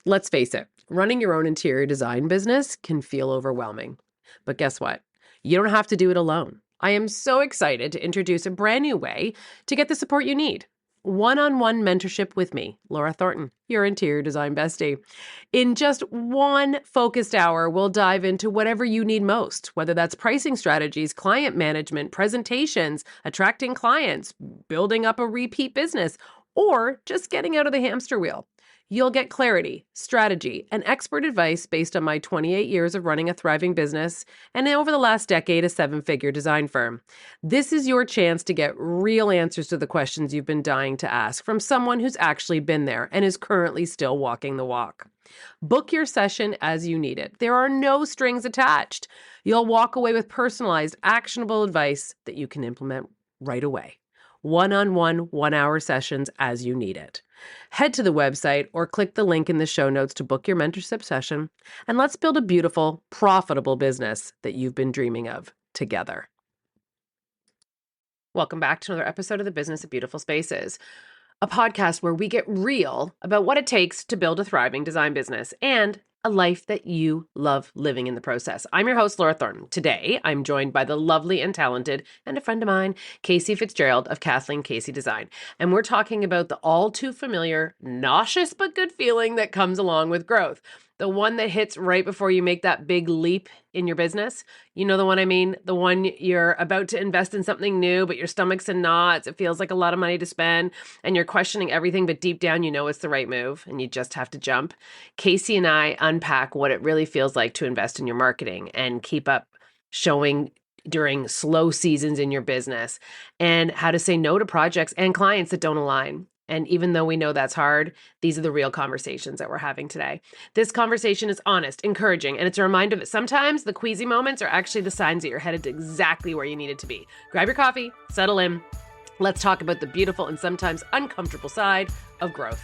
Let's face it, running your own interior design business can feel overwhelming. But guess what? You don't have to do it alone. I am so excited to introduce a brand new way to get the support you need. One-on-one mentorship with me, Laura Thornton, your interior design bestie. In just one focused hour, we'll dive into whatever you need most, whether that's pricing strategies, client management, presentations, attracting clients, building up a repeat business, or just getting out of the hamster wheel. You'll get clarity, strategy, and expert advice based on my 28 years of running a thriving business and over the last decade, a seven-figure design firm. This is your chance to get real answers to the questions you've been dying to ask from someone who's actually been there and is currently still walking the walk. Book your session as you need it. There are no strings attached. You'll walk away with personalized, actionable advice that you can implement right away. One-on-one, 1-hour sessions as you need it. Head to the website or click the link in the show notes to book your mentorship session, and let's build a beautiful, profitable business that you've been dreaming of together. Welcome back to another episode of The Business of Beautiful Spaces, a podcast where we get real about what it takes to build a thriving design business and a life that you love living in the process. I'm your host, Laura Thornton. Today, I'm joined by the lovely and talented, and a friend of mine, Casey FitzGerald of Kathleen Casey Design. And we're talking about the all too familiar, nauseous but good feeling that comes along with growth. The one that hits right before you make that big leap in your business. You know the one I mean? The one you're about to invest in something new, but your stomach's in knots. It feels like a lot of money to spend, and you're questioning everything, but deep down you know it's the right move, and you just have to jump. Casey and I unpack what it really feels like to invest in your marketing and keep up showing during slow seasons in your business, and how to say no to projects and clients that don't align. And even though we know that's hard, these are the real conversations that we're having today. This conversation is honest, encouraging, and it's a reminder that sometimes the queasy moments are actually the signs that you're headed to exactly where you need it to be. Grab your coffee, settle in. Let's talk about the beautiful and sometimes uncomfortable side of growth.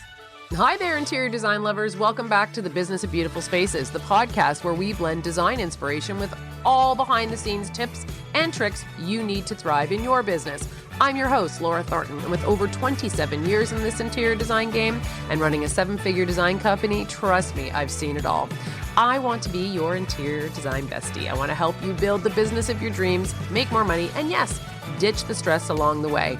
Hi there, interior design lovers. Welcome back to The Business of Beautiful Spaces, the podcast where we blend design inspiration with all behind-the-scenes tips and tricks you need to thrive in your business. I'm your host, Laura Thornton, and with over 27 years in this interior design game and running a seven-figure design company, trust me, I've seen it all. I want to be your interior design bestie. I want to help you build the business of your dreams, make more money, and yes, ditch the stress along the way.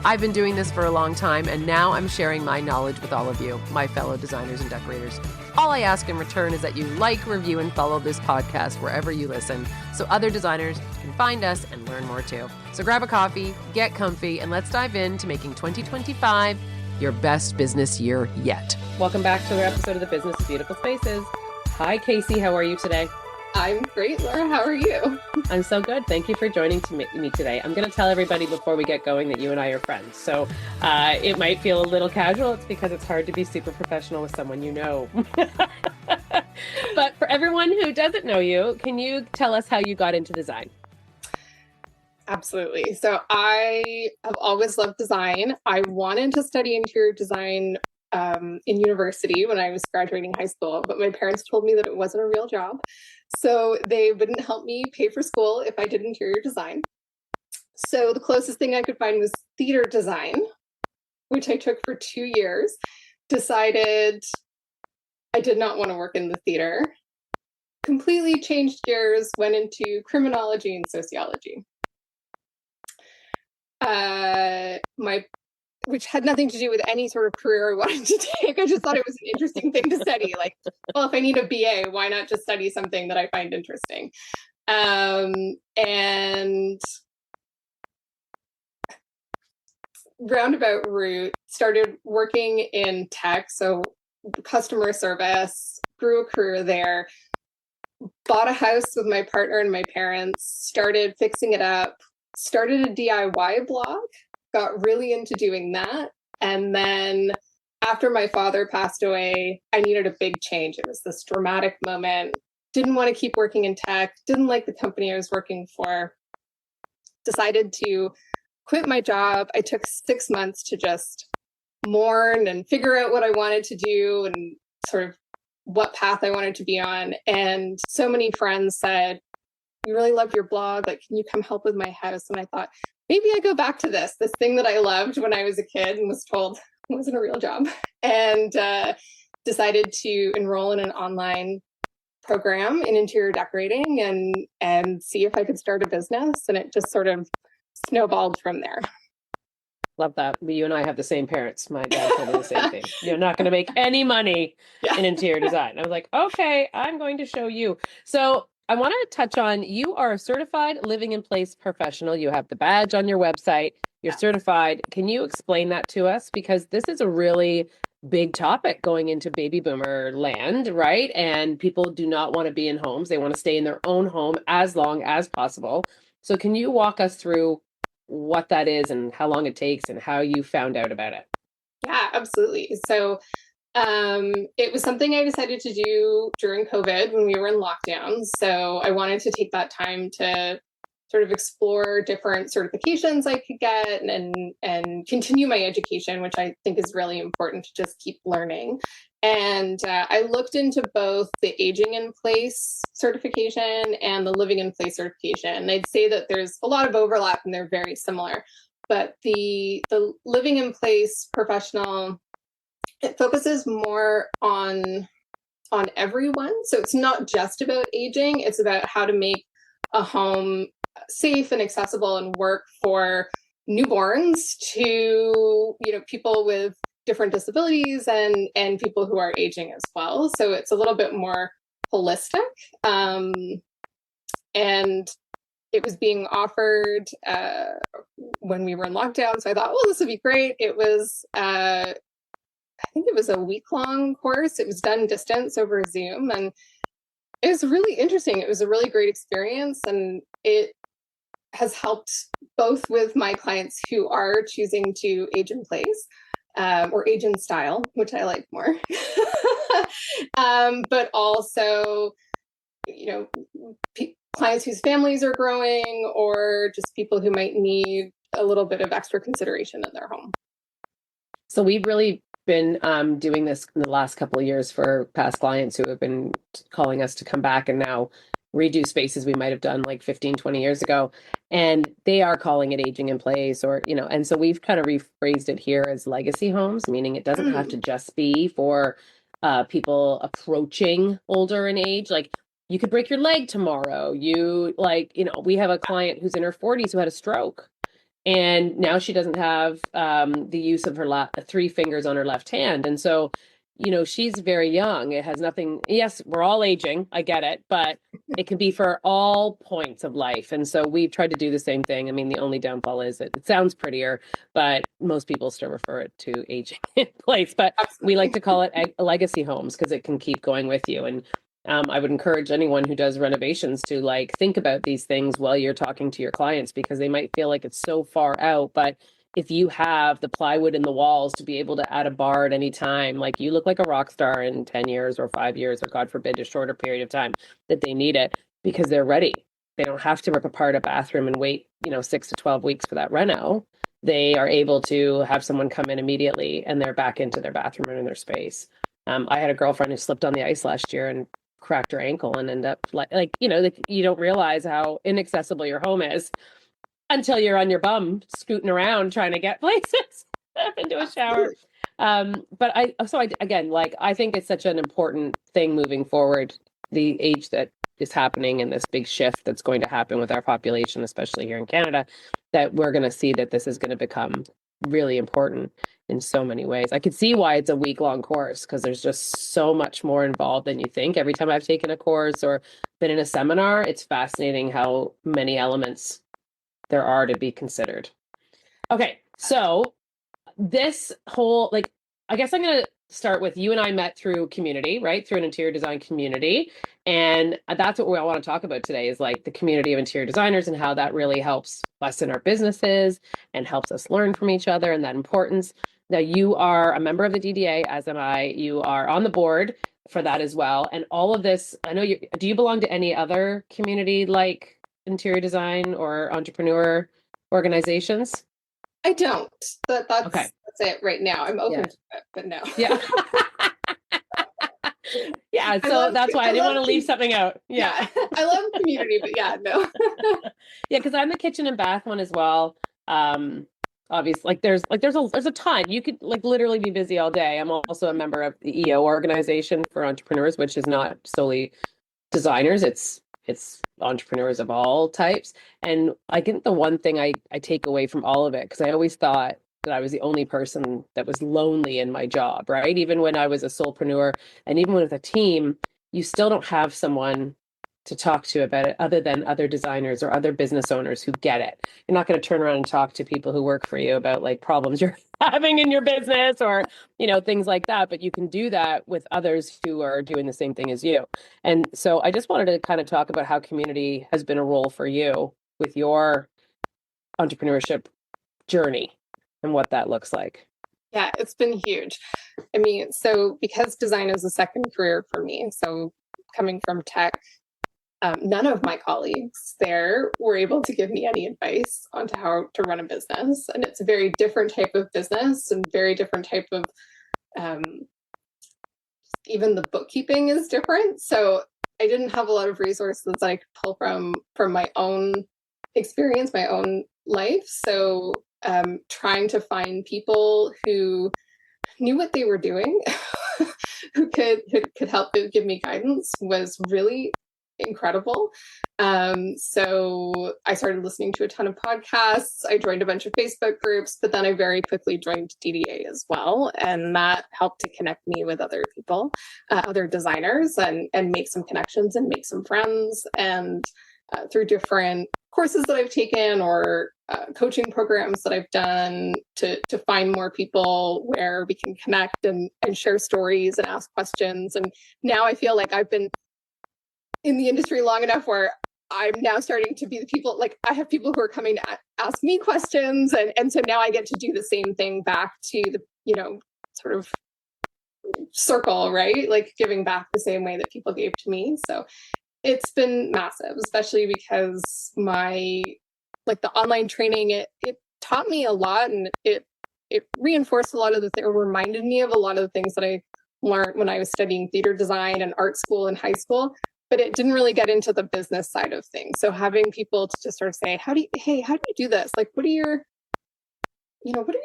I've been doing this for a long time, and now I'm sharing my knowledge with all of you, my fellow designers and decorators. All I ask in return is that you like, review, and follow this podcast wherever you listen, so other designers can find us and learn more too. So grab a coffee, get comfy, and let's dive into making 2025 your best business year yet. Welcome back to another episode of The Business of Beautiful Spaces. Hi, Casey. How are you today? I'm great, Laura. How are you? I'm so good. Thank you for joining me today. I'm going to tell everybody before we get going that you and I are friends. So it might feel a little casual. It's because it's hard to be super professional with someone you know. But for everyone who doesn't know you, can you tell us how you got into design? Absolutely. So I have always loved design. I wanted to study interior design in university when I was graduating high school, but my parents told me that it wasn't a real job. So they wouldn't help me pay for school if I did interior design. So the closest thing I could find was theater design, which I took for 2 years. Decided I did not want to work in the theater. Completely changed gears, went into criminology and sociology. Which had nothing to do with any sort of career I wanted to take. I just thought it was an interesting thing to study. Like, well, if I need a BA, why not just study something that I find interesting? And roundabout route, started working in tech, so customer service, grew a career there, bought a house with my partner and my parents, started fixing it up, started a DIY blog, got really into doing that. And then after my father passed away, I needed a big change. It was this dramatic moment. Didn't want to keep working in tech. Didn't like the company I was working for. Decided to quit my job. I took 6 months to just mourn and figure out what I wanted to do and sort of what path I wanted to be on. And so many friends said, "We really love your blog. Like, can you come help with my house?" And I thought, maybe I go back to this thing that I loved when I was a kid and was told it wasn't a real job. And decided to enroll in an online program in interior decorating and see if I could start a business. And it just sort of snowballed from there. Love that. You and I have the same parents. My dad told me the same thing. You're not going to make any money in interior design. I was like, okay, I'm going to show you. So I want to touch on, you are a certified living in place professional. You have the badge on your website. You're certified. Can you explain that to us? Because this is a really big topic going into baby boomer land, right? And people do not want to be in homes. They want to stay in their own home as long as possible. So can you walk us through what that is and how long it takes and how you found out about it? Yeah, absolutely. So it was something I decided to do during COVID when we were in lockdown. So I wanted to take that time to sort of explore different certifications I could get and continue my education, which I think is really important to just keep learning. And I looked into both the aging in place certification and the living in place certification. And I'd say that there's a lot of overlap and they're very similar. But the living in place professional, it focuses more on everyone. So it's not just about aging, it's about how to make a home safe and accessible and work for newborns to, people with different disabilities and people who are aging as well. So it's a little bit more holistic. And it was being offered when we were in lockdown. So I thought, well, this would be great. It was, I think it was a week-long course. It was done distance over Zoom. And it was really interesting. It was a really great experience. And it has helped both with my clients who are choosing to age in place or age in style, which I like more. But also, clients whose families are growing or just people who might need a little bit of extra consideration in their home. So we've really been doing this in the last couple of years for past clients who have been calling us to come back and now redo spaces we might have done like 15, 20 years ago. And they are calling it aging in place or, and so we've kind of rephrased it here as legacy homes, meaning it doesn't have to just be for people approaching older in age. Like you could break your leg tomorrow. We have a client who's in her 40s who had a stroke. And now she doesn't have the use of her 3 fingers on her left hand. And so, she's very young. It has nothing. Yes, we're all aging. I get it. But it can be for all points of life. And so we've tried to do the same thing. I mean, the only downfall is that it sounds prettier, but most people still refer it to aging in place. But we like to call it legacy homes because it can keep going with you. And I would encourage anyone who does renovations to think about these things while you're talking to your clients, because they might feel like it's so far out. But if you have the plywood in the walls to be able to add a bar at any time, like you look like a rock star in 10 years or 5 years, or God forbid, a shorter period of time that they need it because they're ready. They don't have to rip apart a bathroom and wait, 6 to 12 weeks for that reno. They are able to have someone come in immediately and they're back into their bathroom and in their space. I had a girlfriend who slipped on the ice last year and cracked her ankle and end up you don't realize how inaccessible your home is until you're on your bum scooting around trying to get places up into a shower. But I think it's such an important thing moving forward, the age that is happening and this big shift that's going to happen with our population, especially here in Canada, that we're going to see that this is going to become really important in so many ways. I could see why it's a week-long course because there's just so much more involved than you think. Every time I've taken a course or been in a seminar, it's fascinating how many elements there are to be considered. Okay, so this whole, I guess I'm going to start with you and I met through community, right? Through an interior design community. And that's what we all want to talk about today is the community of interior designers and how that really helps us in our businesses and helps us learn from each other and that importance. Now, you are a member of the DDA, as am I. You are on the board for that as well. And all of this, I know do you belong to any other community like interior design or entrepreneur organizations? I don't. That's it right now. I'm open to it, but no. Yeah. Yeah. So that's why I didn't want to leave something out. Yeah. I love community, but no. Yeah, because I'm the kitchen and bath one as well. obviously, there's a ton. You could like literally be busy all day. I'm also a member of the EO organization for entrepreneurs, which is not solely designers. It's entrepreneurs of all types. And I think the one thing I take away from all of it, because I always thought that I was the only person that was lonely in my job, right? Even when I was a solopreneur and even with a team, you still don't have someone to talk to about it other than other designers or other business owners who get it. You're not going to turn around and talk to people who work for you about like problems you're having in your business or, things like that. But you can do that with others who are doing the same thing as you. And so I just wanted to kind of talk about how community has been a role for you with your entrepreneurship journey and what that looks like. Yeah, it's been huge. I mean, so because design is a second career for me, so coming from tech, none of my colleagues there were able to give me any advice on how to run a business. And it's a very different type of business and very different type of, even the bookkeeping is different. So I didn't have a lot of resources that I could pull from my own experience, my own life. So trying to find people who knew what they were doing, who could help give me guidance was really incredible. So I started listening to a ton of podcasts. I joined a bunch of Facebook groups, but then I very quickly joined DDA as well. And that helped to connect me with other people, other designers, and make some connections and make some friends. And through different courses that I've taken or coaching programs that I've done to find more people where we can connect and share stories and ask questions. And now I feel like I've been in the industry long enough where I'm now starting to be the people, like I have people who are coming to ask me questions. And so now I get to do the same thing back to the, sort of circle, right? Like giving back the same way that people gave to me. So it's been massive, especially because the online training, it taught me a lot, and it reinforced a lot of the things, or reminded me of a lot of the things that I learned when I was studying theater design and art school in high school, but it didn't really get into the business side of things. So having people to just sort of say, how do you do this? Like, what do your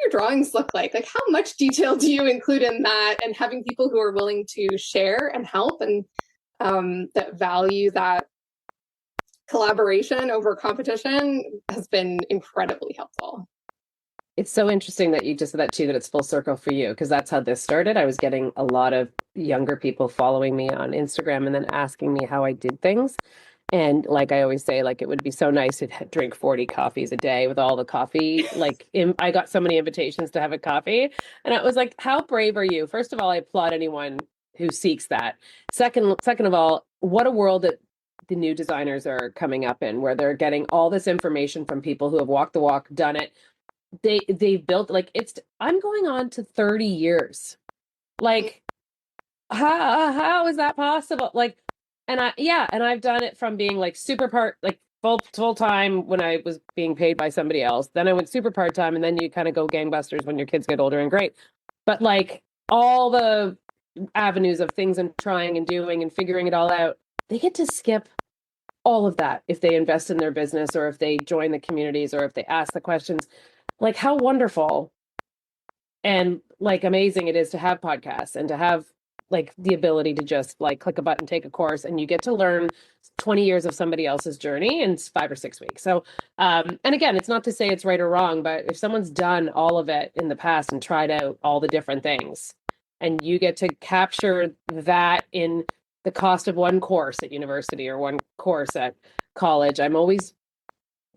drawings look like? Like, how much detail do you include in that? And having people who are willing to share and help and that value that collaboration over competition has been incredibly helpful. It's so interesting that you just said that too, that it's full circle for you, because that's how this started. I was getting a lot of younger people following me on Instagram and then asking me how I did things. And like I always say, like it would be so nice to drink 40 coffees a day with all the coffee. Like I got so many invitations to have a coffee. And I was like, how brave are you? First of all, I applaud anyone who seeks that. Second of all, what a world that the new designers are coming up in, where they're getting all this information from people who have walked the walk, done it. They've built I'm going on to 30 years. Like how is that possible? Like, and I've done it from being like super part, like full time when I was being paid by somebody else. Then I went super part time, and then you kind of go gangbusters when your kids get older and great. But like all the avenues of things and trying and doing and figuring it all out, they get to skip all of that if they invest in their business or if they join the communities or if they ask the questions. Like how wonderful and like amazing it is to have podcasts and to have like the ability to just like click a button, take a course, and you get to learn 20 years of somebody else's journey in 5 or 6 weeks. So, and again, it's not to say it's right or wrong, but if someone's done all of it in the past and tried out all the different things, and you get to capture that in the cost of one course at university or one course at college, I'm always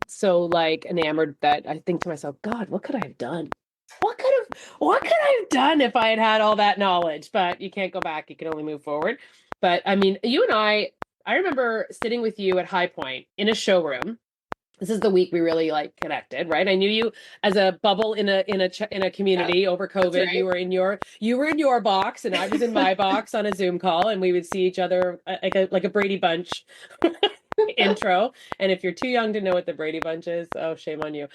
so like enamored that I think to myself, God, what could I have done? What could I have done if I had had all that knowledge? But you can't go back. You can only move forward. But I mean, you and I remember sitting with you at High Point in a showroom. This is the week we really like connected, right? I knew you as a bubble in a community over COVID. Right. You were in your box and I was in my box on a Zoom call, and we would see each other like a Brady Bunch intro. And if you're too young to know what the Brady Bunch is, oh, shame on you.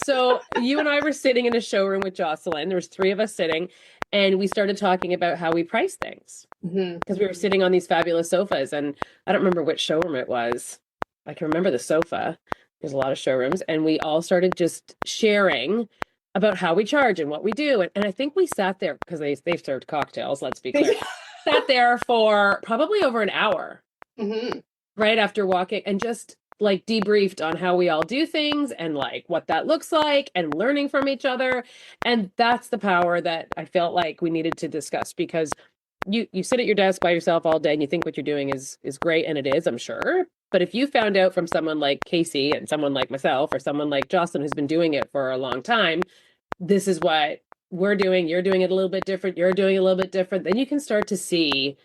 So you and I were sitting in a showroom with Jocelyn. There was 3 of us sitting, and we started talking about how we price things because we were sitting on these fabulous sofas. And I don't remember which showroom it was. I can remember the sofa. There's a lot of showrooms, and we all started just sharing about how we charge and what we do. And I think we sat there because they've served cocktails, let's be clear. Sat there for probably over an hour Mm-hmm. right after walking and just like debriefed on how we all do things and like what that looks like and learning from each other. And that's the power that I felt like we needed to discuss, because you sit at your desk by yourself all day and you think what you're doing is great, and it is, I'm sure. But if you found out from someone like Casey and someone like myself or someone like Jocelyn who's been doing it for a long time, this is what we're doing, you're doing it a little bit different, you're doing it a little bit different, then you can start to see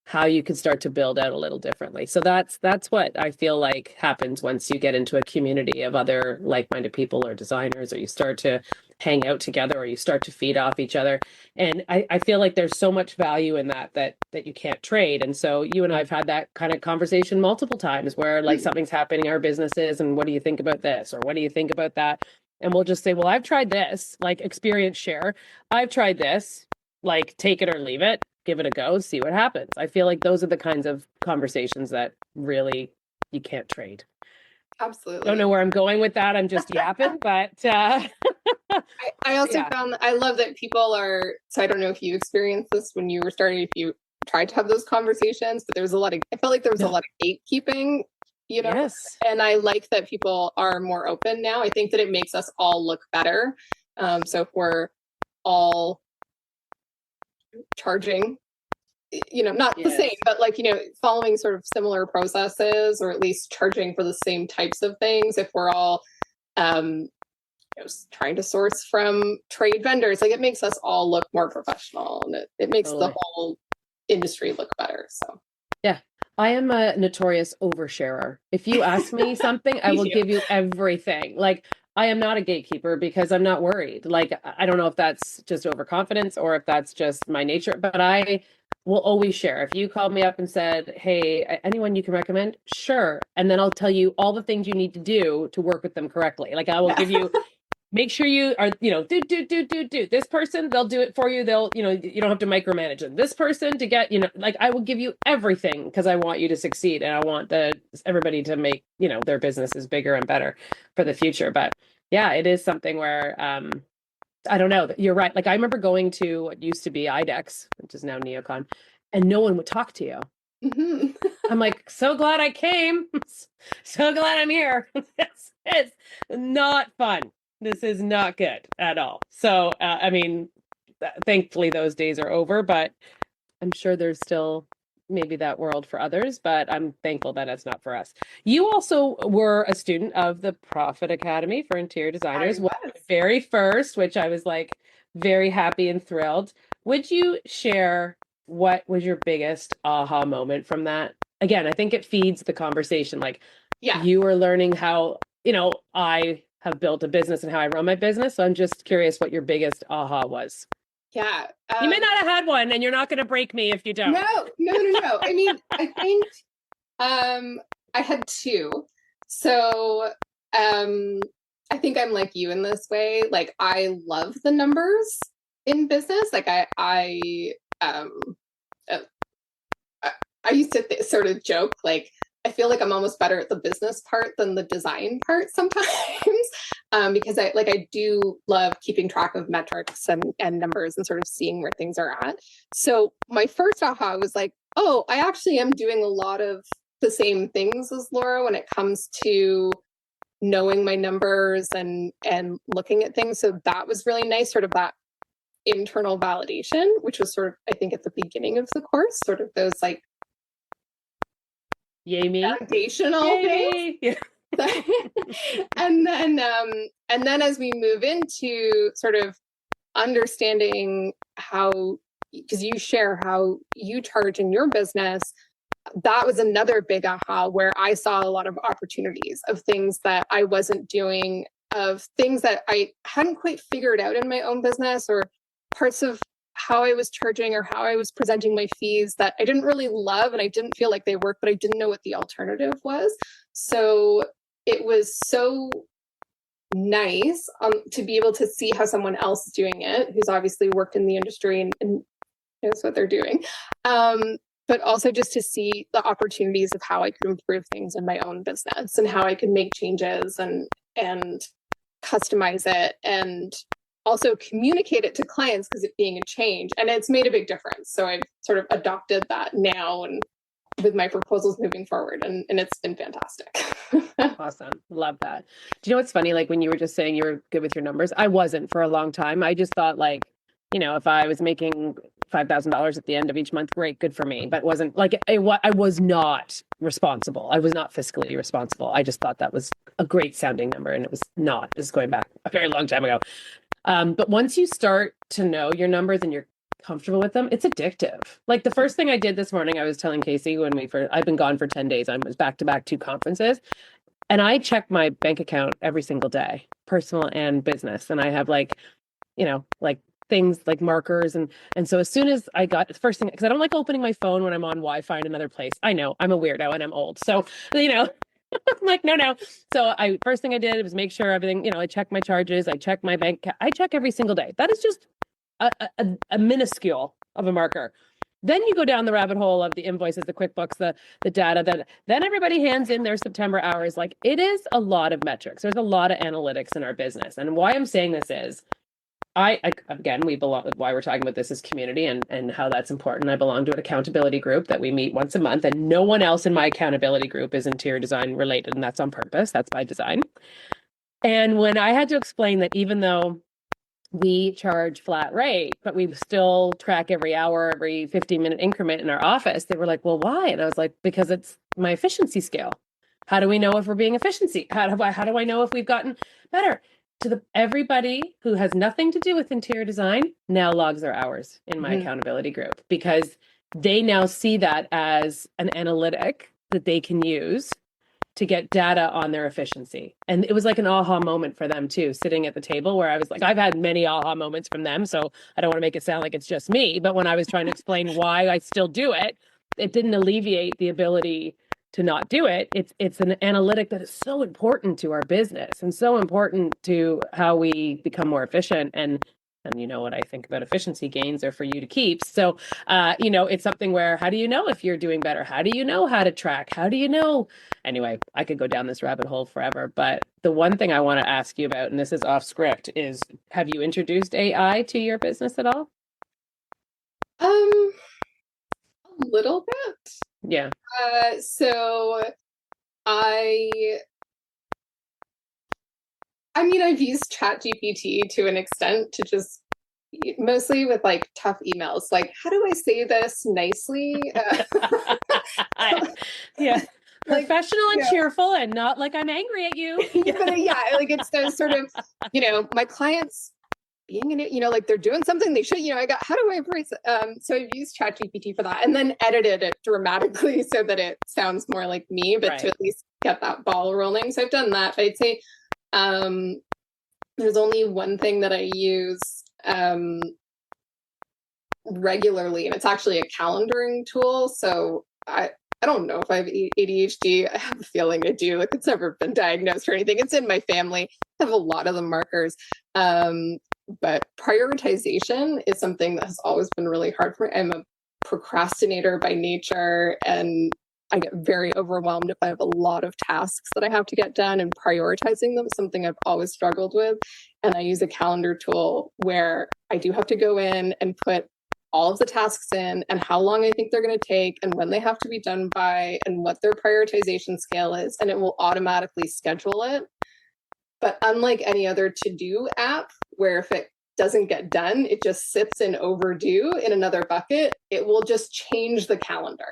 how you can start to build out a little differently. So that's what I feel like happens once you get into a community of other like-minded people or designers, or you start to hang out together, or you start to feed off each other. And I feel like there's so much value in that you can't trade. And so you and I've had that kind of conversation multiple times where like something's happening in our businesses and what do you think about this or what do you think about that? And we'll just say, well, I've tried this, like experience share. I've tried this, like take it or leave it, give it a go, see what happens. I feel like those are the kinds of conversations that really you can't trade. Absolutely. Don't know where I'm going with that. I'm just yapping, but I also found I love that people are, so I don't know if you experienced this when you were starting, if you tried to have those conversations, but there was a lot of, I felt like there was a lot of gatekeeping, you know. Yes. And I like that people are more open now. I think that it makes us all look better. So if we're all charging, you know, not the same, but like, you know, following sort of similar processes, or at least charging for the same types of things, if we're all trying to source from trade vendors, like it makes us all look more professional, and it makes the whole industry look better. So yeah, I am a notorious oversharer. If you ask me something, I will give you everything. Like, I am not a gatekeeper because I'm not worried. Like, I don't know if that's just overconfidence or if that's just my nature, but I will always share. If you called me up and said, hey, anyone you can recommend? Sure. And then I'll tell you all the things you need to do to work with them correctly. Like, I will give you, make sure you are, you know, do. This person, they'll do it for you. They'll, you know, you don't have to micromanage them. This person to get, you know, like I will give you everything because I want you to succeed and I want everybody to make, you know, their businesses bigger and better for the future. But yeah, it is something where, I don't know, you're right. Like I remember going to what used to be IDEX, which is now Neocon, and no one would talk to you. mm-hmm. I'm like, so glad I came. So glad I'm here. It's not fun. This is not good at all. So, I mean, thankfully those days are over, but I'm sure there's still maybe that world for others, but I'm thankful that it's not for us. You also were a student of the Profit Academy for Interior Designers, very first, which I was like very happy and thrilled. Would you share what was your biggest aha moment from that? Again, I think it feeds the conversation. Like, you were learning how, you know, I have built a business and how I run my business. So I'm just curious what your biggest aha was. Yeah. You may not have had one, and you're not going to break me if you don't. No. I mean, I think I had two. So I think I'm like you in this way. Like I love the numbers in business. Like I used to sort of joke, like I feel like I'm almost better at the business part than the design part sometimes. Because I do love keeping track of metrics and numbers and sort of seeing where things are at. So my first aha was like, oh, I actually am doing a lot of the same things as Laura when it comes to knowing my numbers and looking at things. So that was really nice, sort of that internal validation, which was sort of, I think, at the beginning of the course, sort of those like foundational things. Yeah. and then as we move into sort of understanding how, because you share how you charge in your business, that was another big aha where I saw a lot of opportunities of things that I wasn't doing, of things that I hadn't quite figured out in my own business, or parts of how I was charging or how I was presenting my fees that I didn't really love and I didn't feel like they worked, but I didn't know what the alternative was. So it was so nice to be able to see how someone else is doing it, who's obviously worked in the industry and knows what they're doing. But also just to see the opportunities of how I could improve things in my own business and how I could make changes and customize it and also communicate it to clients because it being a change, and it's made a big difference. So I've sort of adopted that now and with my proposals moving forward, and it's been fantastic. Awesome. Love that. Do you know what's funny? Like when you were just saying you were good with your numbers, I wasn't for a long time. I just thought like, if I was making $5,000 at the end of each month, great, good for me. But it wasn't like I was not responsible. I was not fiscally responsible. I just thought that was a great sounding number, and it was not. This is going back a very long time ago. But once you start to know your numbers and you're comfortable with them, it's addictive. Like the first thing I did this morning, I was telling Casey I've been gone for 10 days. I was back to back 2 conferences. And I check my bank account every single day, personal and business. And I have like things like markers. And so as soon as I got the first thing, because I don't like opening my phone when I'm on Wi-Fi in another place. I know I'm a weirdo and I'm old. So, I'm like, no. So first thing I did was make sure everything, I check my charges. I check my bank. I check every single day. That is just a minuscule of a marker. Then you go down the rabbit hole of the invoices, the QuickBooks, the data, then everybody hands in their September hours. Like it is a lot of metrics. There's a lot of analytics in our business. And why I'm saying this is we belong, why we're talking about this is community and how that's important. I belong to an accountability group that we meet once a month, and no one else in my accountability group is interior design related. And that's on purpose. That's by design. And when I had to explain that even though we charge flat rate, but we still track every hour, every 15-minute increment in our office, they were like, well, why? And I was like, because it's my efficiency scale. How do we know if we're being efficiency? How do I know if we've gotten better? Everybody who has nothing to do with interior design now logs their hours in my accountability group, because they now see that as an analytic that they can use to get data on their efficiency. And it was like an aha moment for them too, sitting at the table, where I was like, I've had many aha moments from them, so I don't want to make it sound like it's just me, but when I was trying to explain why I still do it, it didn't alleviate the ability to not do it. It's an analytic that is so important to our business and so important to how we become more efficient. And what I think about efficiency gains are for you to keep. So, it's something where, how do you know if you're doing better? How do you know how to track? How do you know? Anyway, I could go down this rabbit hole forever. But the one thing I want to ask you about, and this is off script, is have you introduced AI to your business at all? A little bit. Yeah. So I've used ChatGPT to an extent to just mostly with like tough emails. Like, how do I say this nicely? Yeah. Professional and cheerful, and not like I'm angry at you. But like it's those sort of, my clients being in it, like they're doing something they should, how do I phrase it? So I've used ChatGPT for that, and then edited it dramatically so that it sounds more like me, but to at least get that ball rolling. So I've done that. But I'd say there's only one thing that I use regularly, and it's actually a calendaring tool. So I don't know if I have ADHD. I have a feeling I do. Like, it's never been diagnosed or anything. It's in my family. I have a lot of the markers. But prioritization is something that has always been really hard for me. I'm a procrastinator by nature, and I get very overwhelmed if I have a lot of tasks that I have to get done, and prioritizing them is something I've always struggled with. And I use a calendar tool where I do have to go in and put all of the tasks in, and how long I think they're going to take, and when they have to be done by, and what their prioritization scale is, and it will automatically schedule it. But unlike any other to-do app, where if it doesn't get done, it just sits in overdue in another bucket, it will just change the calendar.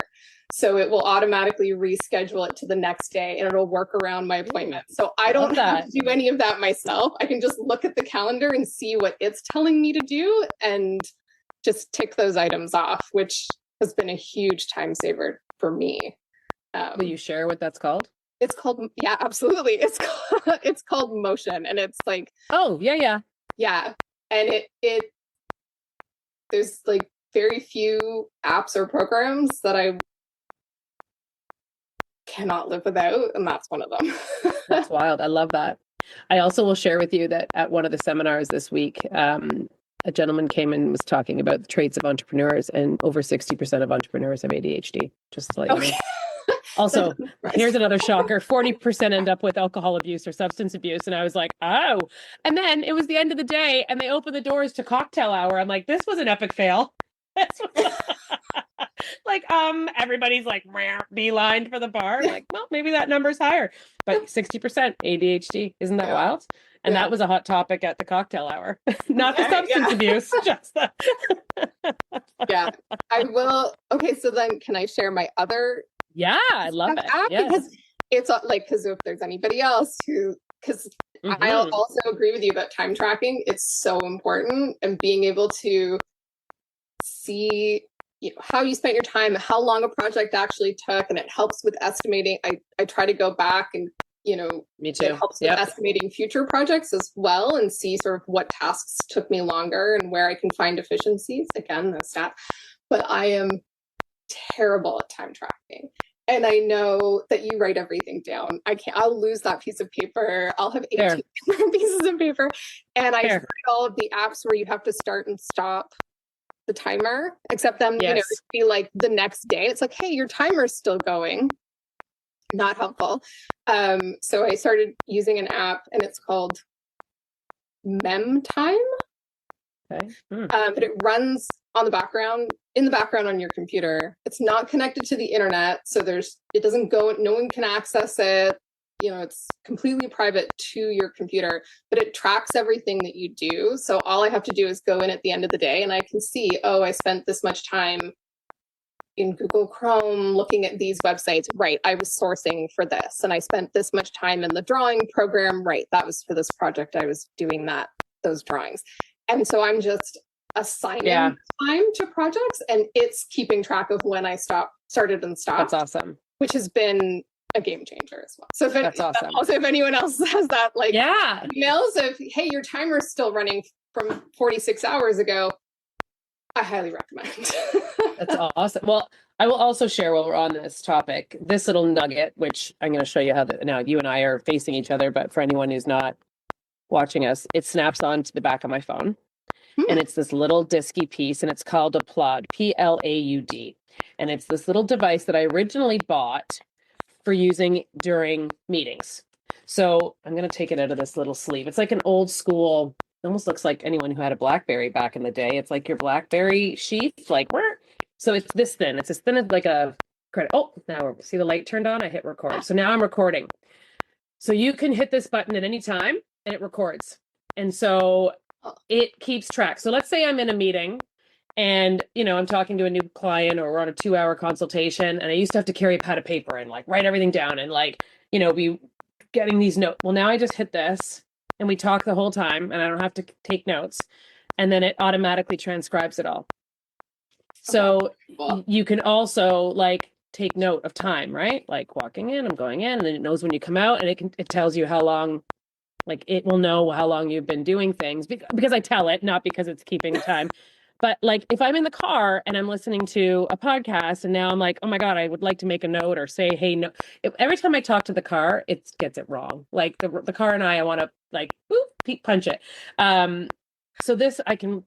So it will automatically reschedule it to the next day, and it'll work around my appointment. So I don't have to do any of that myself. I can just look at the calendar and see what it's telling me to do and just tick those items off, which has been a huge time saver for me. Will you share what that's called? It's called, yeah, absolutely. It's called Motion, and it's like, oh, yeah. And it there's like very few apps or programs that I cannot live without, and that's one of them. That's wild. I love that. I also will share with you that at one of the seminars this week, a gentleman came and was talking about the traits of entrepreneurs, and over 60% of entrepreneurs have ADHD. Just like, okay. Also, here's another shocker. 40% end up with alcohol abuse or substance abuse. And I was like, oh. And then it was the end of the day and they opened the doors to cocktail hour. I'm like, this was an epic fail. Like, everybody's like, beeline for the bar. I'm like, well, maybe that number's higher. But 60% ADHD. Isn't that wild? And that was a hot topic at the cocktail hour. Not the substance abuse, just the Yeah, I will. Okay, so then can I share my other I love it. Yes. Because it's like, because if there's anybody else who, because I'll also agree with you about time tracking. It's so important, and being able to see how you spent your time, how long a project actually took, and it helps with estimating. I try to go back and me too. It helps with estimating future projects as well, and see sort of what tasks took me longer and where I can find efficiencies. Again, the stat. But I am terrible at time tracking. And I know that you write everything down. I'll lose that piece of paper. I'll have 18 different pieces of paper. And I tried all of the apps where you have to start and stop the timer, except then, it'd be like the next day. It's like, hey, your timer's still going. Not helpful. So I started using an app, and it's called Time. Okay. But it runs in the background on your computer. It's not connected to the internet, so it doesn't go. No one can access it. It's completely private to your computer, but it tracks everything that you do. So all I have to do is go in at the end of the day, and I can see, oh, I spent this much time in Google Chrome looking at these websites. Right, I was sourcing for this, and I spent this much time in the drawing program. Right, that was for this project. I was doing those drawings. And so I'm just assigning time to projects, and it's keeping track of when I started and stopped. That's awesome. Which has been a game changer as well. So that's awesome. Also, if anyone else has that, emails of, hey, your timer's still running from 46 hours ago, I highly recommend. That's awesome. Well, I will also share, while we're on this topic, this little nugget, which I'm going to show you how now you and I are facing each other, but for anyone who's not watching us, it snaps onto the back of my phone. And it's this little disky piece, and it's called a Plaud, Plaud. And it's this little device that I originally bought for using during meetings. So I'm going to take it out of this little sleeve. It's like an old school, it almost looks like anyone who had a BlackBerry back in the day. It's like your BlackBerry sheath, so it's this thin. It's as thin as like a credit. Oh, now see the light turned on? I hit record. So now I'm recording. So you can hit this button at any time and it records. And so it keeps track. So let's say I'm in a meeting and, I'm talking to a new client, or we're on a 2-hour consultation, and I used to have to carry a pad of paper and write everything down and be getting these notes. Well, now I just hit this and we talk the whole time, and I don't have to take notes, and then it automatically transcribes it all. So you can also take note of time, right? Like walking in, I'm going in, and then it knows when you come out, and it tells you how long. It will know how long you've been doing things because I tell it, not because it's keeping time. But if I'm in the car and I'm listening to a podcast, and now I'm like, oh my God, I would like to make a note or say, hey, no. Every time I talk to the car, it gets it wrong. The car and I want to punch it. So this, I can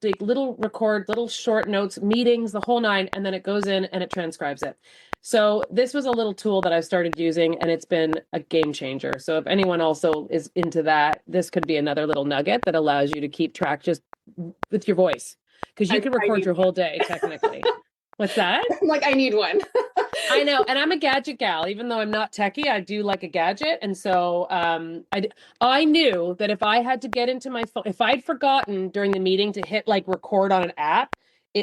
record little short notes, meetings, the whole nine, and then it goes in and it transcribes it. So this was a little tool that I've started using, and it's been a game changer. So if anyone also is into that, this could be another little nugget that allows you to keep track just with your voice, because you can record your whole day technically. What's that? I need one. I know. And I'm a gadget gal. Even though I'm not techie, I do like a gadget. And so I knew that if I had to get into my phone, if I'd forgotten during the meeting to hit record on an app,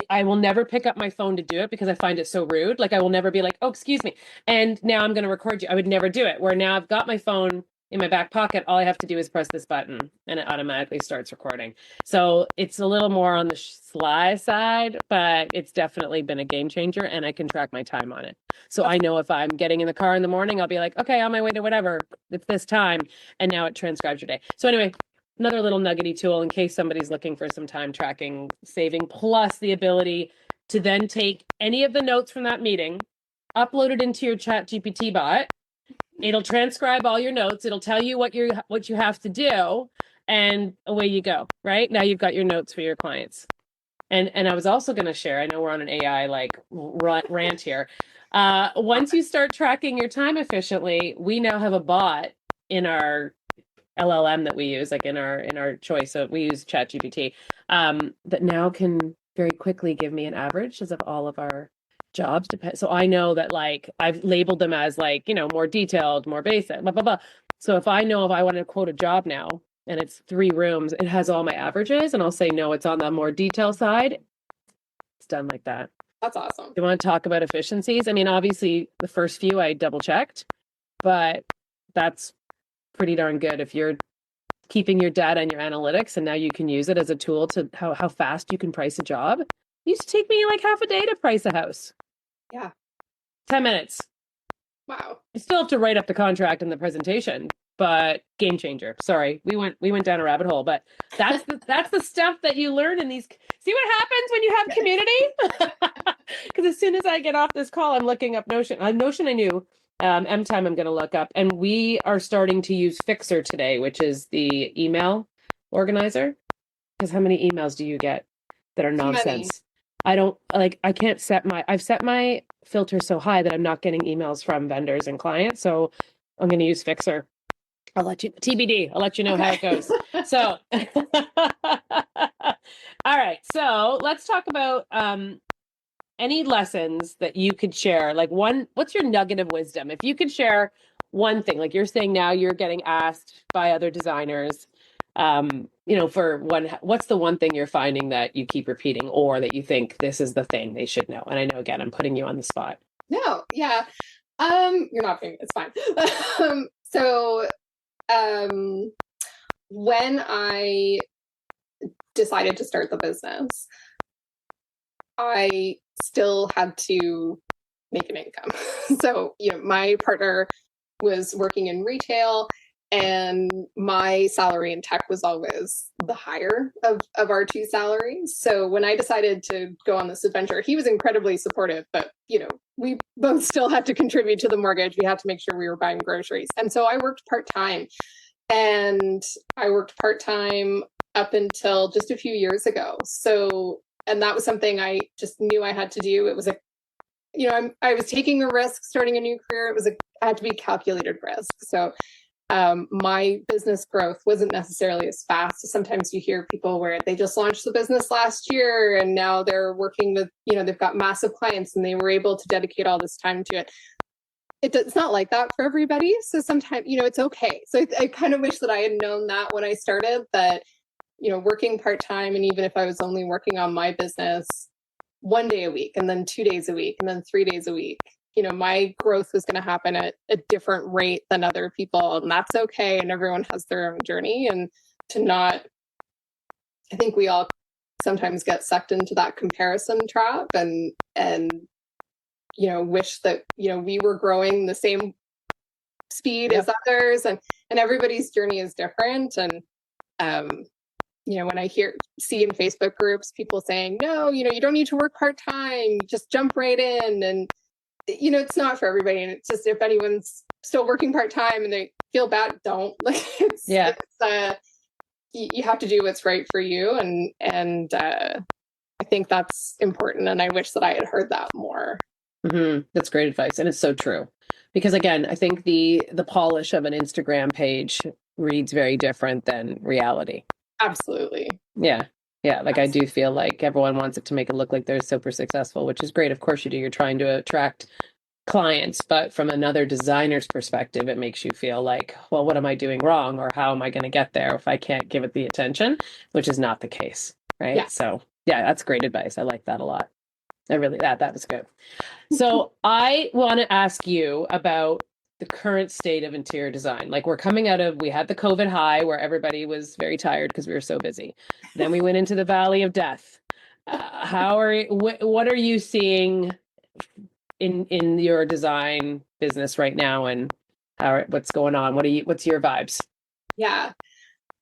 I will never pick up my phone to do it because I find it so rude. I will never be like, oh, excuse me, and now I'm going to record you. I would never do it. Where now I've got my phone in my back pocket. All I have to do is press this button and it automatically starts recording. So it's a little more on the sly side, but it's definitely been a game changer, and I can track my time on it. So I know if I'm getting in the car in the morning, I'll be like, okay, on my way to whatever, it's this time. And now it transcribes your day. So anyway, another little nuggety tool in case somebody's looking for some time tracking, saving, plus the ability to then take any of the notes from that meeting, upload it into your Chat GPT bot. It'll transcribe all your notes. It'll tell you what you have to do, and away you go. Right now, you've got your notes for your clients. And I was also going to share. I know we're on an AI rant here. Once you start tracking your time efficiently, we now have a bot in our LLM that we use, like in our choice. So we use ChatGPT, that now can very quickly give me an average of all of our jobs. So I know that like I've labeled them as like, more detailed, more basic, blah, blah, blah. So if I know if I want to quote a job now and it's 3 rooms, it has all my averages and I'll say, no, it's on the more detail side. It's done like that. That's awesome. Do you want to talk about efficiencies? I mean, obviously the first few I double checked, but that's pretty darn good if you're keeping your data and your analytics and now you can use it as a tool to how fast you can price a job. It used to take me like half a day to price a house. Yeah. 10 minutes. Wow. I still have to write up the contract and the presentation, but game changer. Sorry, we went down a rabbit hole, but that's the stuff that you learn in these. See what happens when you have community? Because as soon as I get off this call, I'm looking up Notion. Notion I knew. M-Time I'm going to look up. And we are starting to use Fixer today, which is the email organizer. Because how many emails do you get that are nonsense? I've set my filter so high that I'm not getting emails from vendors and clients. So I'm going to use Fixer. I'll let you, TBD, I'll let you know how it goes. So, all right. So let's talk about, any lessons that you could share, like what's your nugget of wisdom? If you could share one thing, like you're saying now you're getting asked by other designers, what's the one thing you're finding that you keep repeating or that you think this is the thing they should know? And I know, again, I'm putting you on the spot. No, yeah. You're not being, it's fine. When I decided to start the business, I still had to make an income. So, my partner was working in retail and my salary in tech was always the higher of our two salaries. So when I decided to go on this adventure, he was incredibly supportive, but we both still had to contribute to the mortgage. We had to make sure we were buying groceries. And so I worked part-time, and I worked part-time up until just a few years ago. So, and that was something I just knew I had to do. It was I was taking a risk starting a new career. I had to be calculated risk. So my business growth wasn't necessarily as fast. Sometimes you hear people where they just launched the business last year and now they're working with, they've got massive clients and they were able to dedicate all this time to it. It's not like that for everybody. So sometimes, it's okay. So I kind of wish that I had known that when I started, that, working part-time, and even if I was only working on my business 1 day a week and then 2 days a week and then 3 days a week, my growth was going to happen at a different rate than other people, and that's okay. And everyone has their own journey, and I think we all sometimes get sucked into that comparison trap and wish that, we were growing the same speed as others, and everybody's journey is different. And, when I see in Facebook groups, people saying, no, you don't need to work part-time, just jump right in. And, it's not for everybody. And it's just, if anyone's still working part-time and they feel bad, don't. You have to do what's right for you. And I think that's important. And I wish that I had heard that more. Mm-hmm. That's great advice. And it's so true. Because again, I think the polish of an Instagram page reads very different than reality. Absolutely. Yeah. Yeah. Like I do feel like everyone wants it to make it look like they're super successful, which is great. Of course you do. You're trying to attract clients, but from another designer's perspective, it makes you feel like, well, what am I doing wrong? Or how am I going to get there if I can't give it the attention, which is not the case. Right. Yeah. So yeah, that's great advice. I like that a lot. That was good. So I want to ask you about the current state of interior design. Like we had the COVID high where everybody was very tired because we were so busy. Then we went into the valley of death. What are you seeing in your design business right now, and what's going on? What's your vibes? Yeah,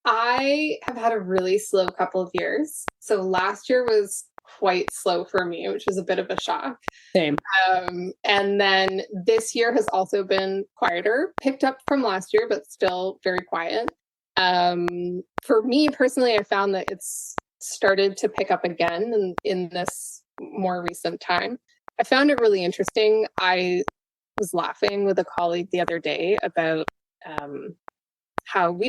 I have had a really slow couple of years. So last year was quite slow for me, which was a bit of a shock. Same. And then this year has also been quieter, picked up from last year, but still very quiet. For me personally, I found that it's started to pick up again in this more recent time. I found it really interesting. I was laughing with a colleague the other day about how you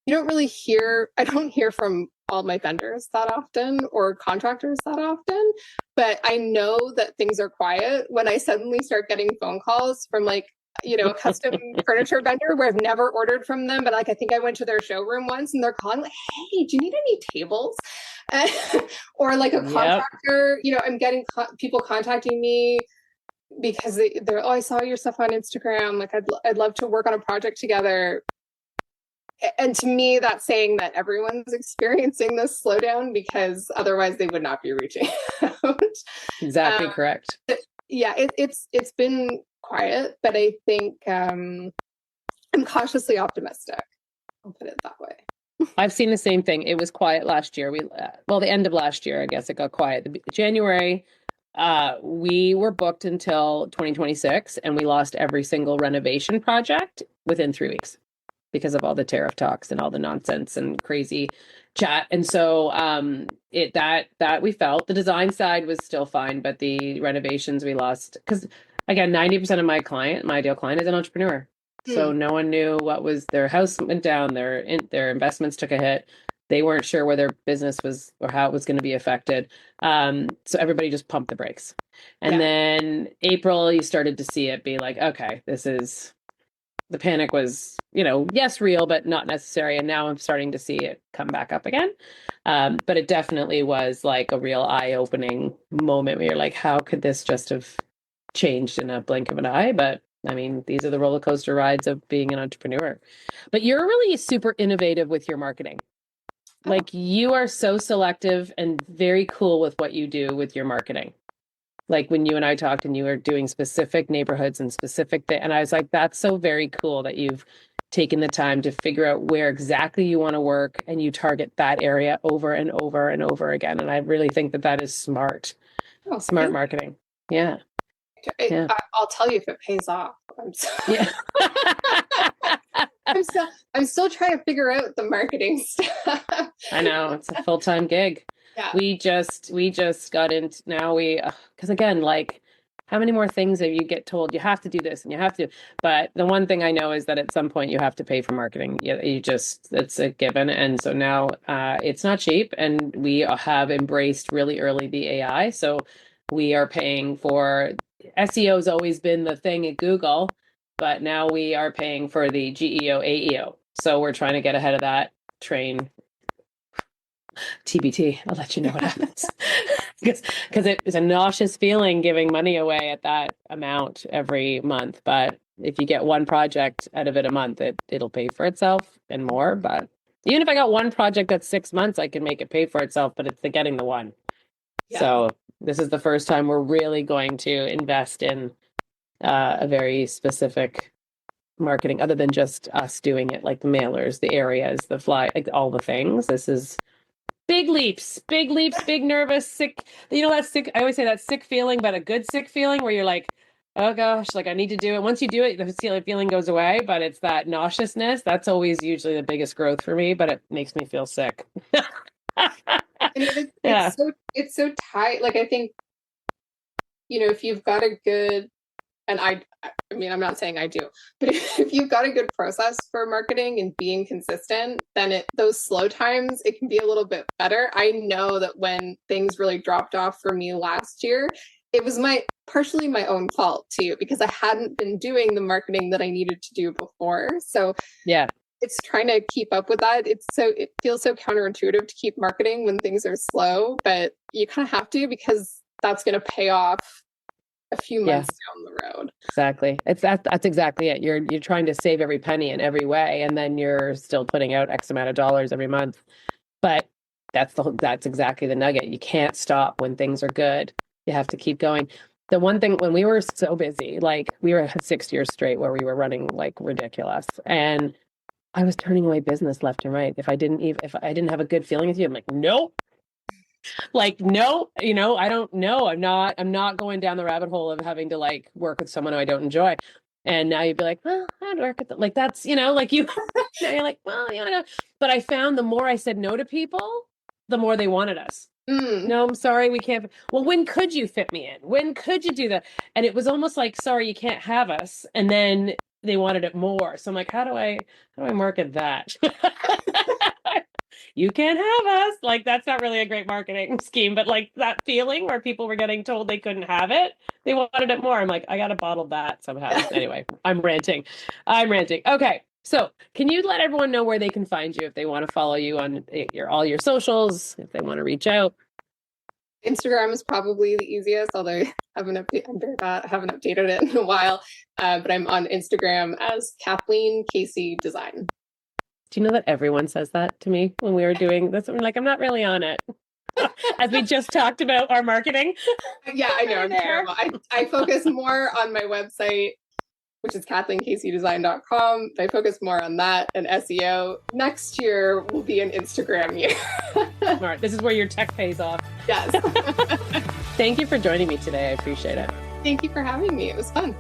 don't really hear, I don't hear from all my vendors that often or contractors that often, but I know that things are quiet when I suddenly start getting phone calls from like, a custom furniture vendor where I've never ordered from them, but like I think I went to their showroom once and they're calling like, "Hey, do you need any tables?" Or like a Yep. contractor, I'm getting people contacting me because they're, "Oh, I saw your stuff on Instagram. Like I'd love to work on a project together." And to me, that's saying that everyone's experiencing this slowdown because otherwise they would not be reaching out. Exactly correct. Yeah, it's been quiet, but I think I'm cautiously optimistic. I'll put it that way. I've seen the same thing. It was quiet last year. The end of last year, I guess it got quiet. January, we were booked until 2026, and we lost every single renovation project within 3 weeks because of all the tariff talks and all the nonsense and crazy chat. And so that we felt the design side was still fine, but the renovations we lost because again, 90% of my ideal client is an entrepreneur. So no one knew what was their house went down, their investments took a hit. They weren't sure where their business was or how it was going to be affected. So everybody just pumped the brakes. And then April, you started to see it be like, okay, the panic was, yes, real, but not necessary. And now I'm starting to see it come back up again. But it definitely was like a real eye-opening moment where you're like, how could this just have changed in a blink of an eye? But I mean, these are the roller coaster rides of being an entrepreneur. But you're really super innovative with your marketing. Like you are so selective and very cool with what you do with your marketing. Like when you and I talked and you were doing specific neighborhoods and and I was like, that's so very cool that you've taken the time to figure out where exactly you want to work and you target that area over and over and over again. And I really think that is smart, smart marketing. Yeah. I'll tell you if it pays off. Yeah. I'm still trying to figure out the marketing stuff. I know it's a full-time gig. Yeah. We just got into now because again, like how many more things have you get told you have to do this and you have to, but the one thing I know is that at some point you have to pay for marketing. It's a given. And so now it's not cheap, and we have embraced really early the AI. So we are paying for SEO has always been the thing at Google, but now we are paying for the GEO, AEO. So we're trying to get ahead of that train. TBT, I'll let you know what happens. Because it is a nauseous feeling giving money away at that amount every month. But if you get one project out of it a month, it'll pay for itself and more. But even if I got one project that's 6 months, I can make it pay for itself, but it's getting the one. Yeah. So this is the first time we're really going to invest in a very specific marketing other than just us doing it, like the mailers, the areas, the fly, like all the things. This is big leaps, big nervous, sick. That sick, I always say that sick feeling, but a good sick feeling where you're like, oh gosh, like I need to do it. Once you do it, the feeling goes away, but it's that nauseousness. That's always usually the biggest growth for me, but it makes me feel sick. It's so tight. Like I think, if you've got a good, and I mean, I'm not saying I do, but if you've got a good process for marketing and being consistent, then those slow times, it can be a little bit better. I know that when things really dropped off for me last year, it was partially my own fault too, because I hadn't been doing the marketing that I needed to do before. So yeah, it's trying to keep up with that. It feels so counterintuitive to keep marketing when things are slow, but you kind of have to, because that's going to pay off a few months down the road. Exactly. That's exactly it. You're trying to save every penny in every way, and then you're still putting out X amount of dollars every month. But that's exactly the nugget. You can't stop when things are good. You have to keep going. The one thing, when we were so busy, like we were 6 years straight where we were running like ridiculous, and I was turning away business left and right. If I didn't have a good feeling with you, I'm like, nope. Like, no, I don't know. I'm not going down the rabbit hole of having to like work with someone who I don't enjoy. And now you'd be like, well, I'd work at like that's, like you, now you're like, well, But I found the more I said no to people, the more they wanted us. No, I'm sorry, we can't. Well, when could you fit me in? When could you do that? And it was almost like, sorry, you can't have us. And then they wanted it more. So I'm like, how do I market that? You can't have us. Like, that's not really a great marketing scheme, but like that feeling where people were getting told they couldn't have it, they wanted it more. I'm like, I got to bottle that somehow. Anyway, I'm ranting. Okay. So can you let everyone know where they can find you if they want to follow you on all your socials, if they want to reach out? Instagram is probably the easiest, although I haven't updated it in a while. But I'm on Instagram as Kathleen Casey Design. Do you know that everyone says that to me when we were doing this? I'm like, I'm not really on it. As we just talked about our marketing. Yeah, I know. I'm terrible. I focus more on my website, which is KathleenCaseyDesign.com. I focus more on that and SEO. Next year will be an Instagram year. Smart. This is where your tech pays off. Yes. Thank you for joining me today. I appreciate it. Thank you for having me. It was fun.